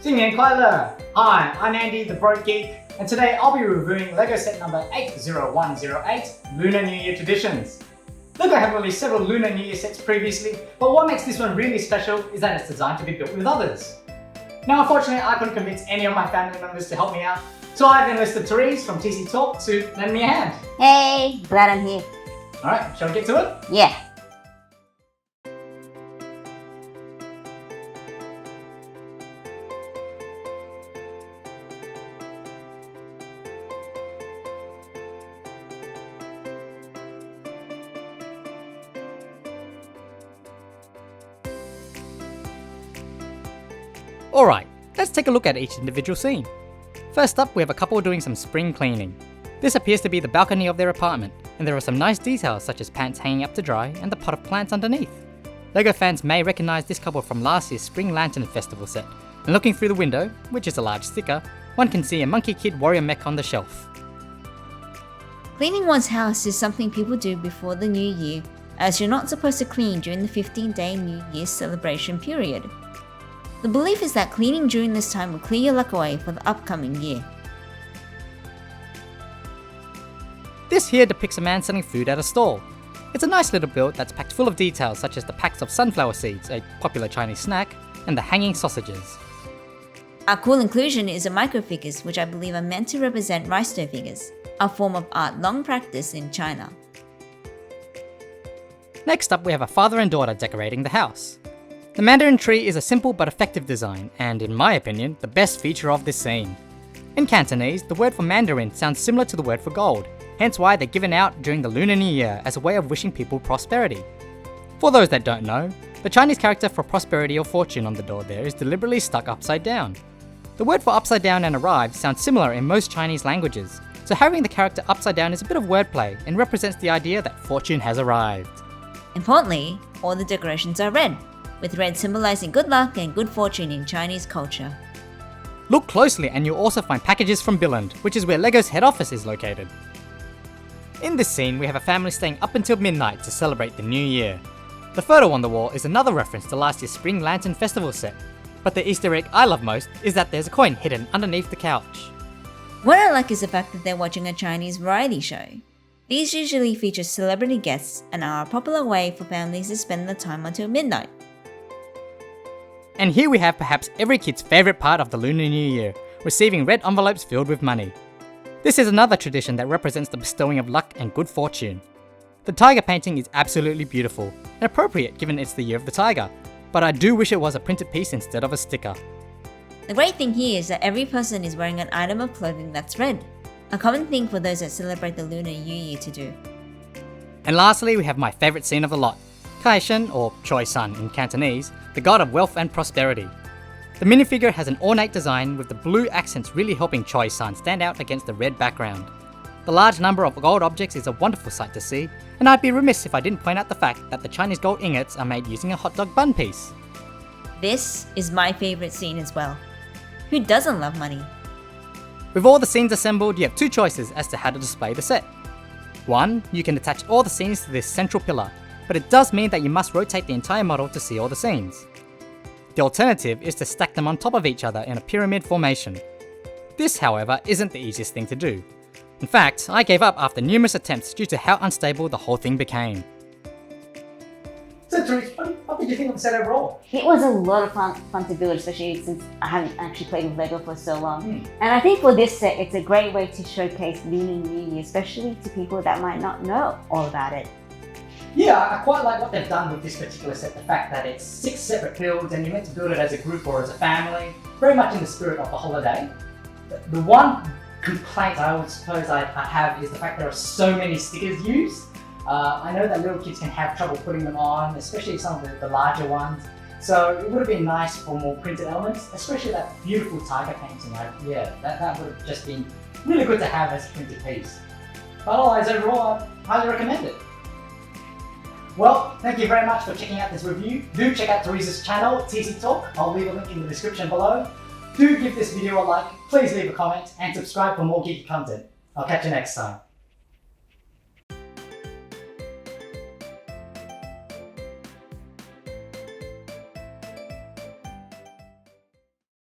新年快乐! Hi, I'm Andy, the Broke Geek, and today I'll be reviewing LEGO set number 80108, Lunar New Year Traditions. LEGO have released several Lunar New Year sets previously, but what makes this one really special is that it's designed to be built with others. Now unfortunately I couldn't convince any of my family members to help me out, so I've enlisted Therese from TC Talk to lend me a hand. Hey, glad I'm here. Alright, shall we get to it? Yeah. Alright, let's take a look at each individual scene. First up, we have a couple doing some spring cleaning. This appears to be the balcony of their apartment, and there are some nice details such as pants hanging up to dry and the pot of plants underneath. LEGO fans may recognise this couple from last year's Spring Lantern Festival set, and looking through the window, which is a large sticker, one can see a Monkey Kid warrior mech on the shelf. Cleaning one's house is something people do before the new year, as you're not supposed to clean during the 15-day New Year's celebration period. The belief is that cleaning during this time will clear your luck away for the upcoming year. This here depicts a man selling food at a stall. It's a nice little build that's packed full of details such as the packs of sunflower seeds, a popular Chinese snack, and the hanging sausages. Our cool inclusion is the microfigures, which I believe are meant to represent rice dough figures, a form of art long practiced in China. Next up, we have a father and daughter decorating the house. The Mandarin Tree is a simple but effective design, and in my opinion, the best feature of this scene. In Cantonese, the word for Mandarin sounds similar to the word for gold, hence why they're given out during the Lunar New Year as a way of wishing people prosperity. For those that don't know, the Chinese character for prosperity or fortune on the door there is deliberately stuck upside down. The word for upside down and arrived sounds similar in most Chinese languages, so having the character upside down is a bit of wordplay and represents the idea that fortune has arrived. Importantly, all the decorations are red, with red symbolizing good luck and good fortune in Chinese culture. Look closely and you'll also find packages from Billund, which is where LEGO's head office is located. In this scene, we have a family staying up until midnight to celebrate the new year. The photo on the wall is another reference to last year's Spring Lantern Festival set, but the Easter egg I love most is that there's a coin hidden underneath the couch. What I like is the fact that they're watching a Chinese variety show. These usually feature celebrity guests and are a popular way for families to spend the time until midnight. And here we have perhaps every kid's favourite part of the Lunar New Year, receiving red envelopes filled with money. This is another tradition that represents the bestowing of luck and good fortune. The tiger painting is absolutely beautiful, and appropriate given it's the year of the tiger, but I do wish it was a printed piece instead of a sticker. The great thing here is that every person is wearing an item of clothing that's red, a common thing for those that celebrate the Lunar New Year to do. And lastly, we have my favourite scene of the lot, Kai Shen, or Choi Sun in Cantonese, the god of wealth and prosperity. The minifigure has an ornate design with the blue accents really helping Choi Sun stand out against the red background. The large number of gold objects is a wonderful sight to see, and I'd be remiss if I didn't point out the fact that the Chinese gold ingots are made using a hot dog bun piece. This is my favourite scene as well. Who doesn't love money? With all the scenes assembled, you have two choices as to how to display the set. One, you can attach all the scenes to this central pillar, but it does mean that you must rotate the entire model to see all the scenes. The alternative is to stack them on top of each other in a pyramid formation. This, however, isn't the easiest thing to do. In fact, I gave up after numerous attempts due to how unstable the whole thing became. So Therese, what did you think of the set overall? It was a lot of fun to build, especially since I haven't actually played with LEGO for so long. And I think for this set, it's a great way to showcase Lunar New Year, especially to people that might not know all about it. Yeah, I quite like what they've done with this particular set, the fact that it's 6 separate builds and you're meant to build it as a group or as a family, very much in the spirit of the holiday. The one complaint I would suppose I have is the fact there are so many stickers used. I know that little kids can have trouble putting them on, especially some of the larger ones. So it would have been nice for more printed elements, especially that beautiful tiger painting. That would have just been really good to have as a printed piece. But otherwise, overall, I highly recommend it. Well, thank you very much for checking out this review. Do check out Therese's channel, TC Talk. I'll leave a link in the description below. Do give this video a like, please leave a comment, and subscribe for more geeky content. I'll catch you next time.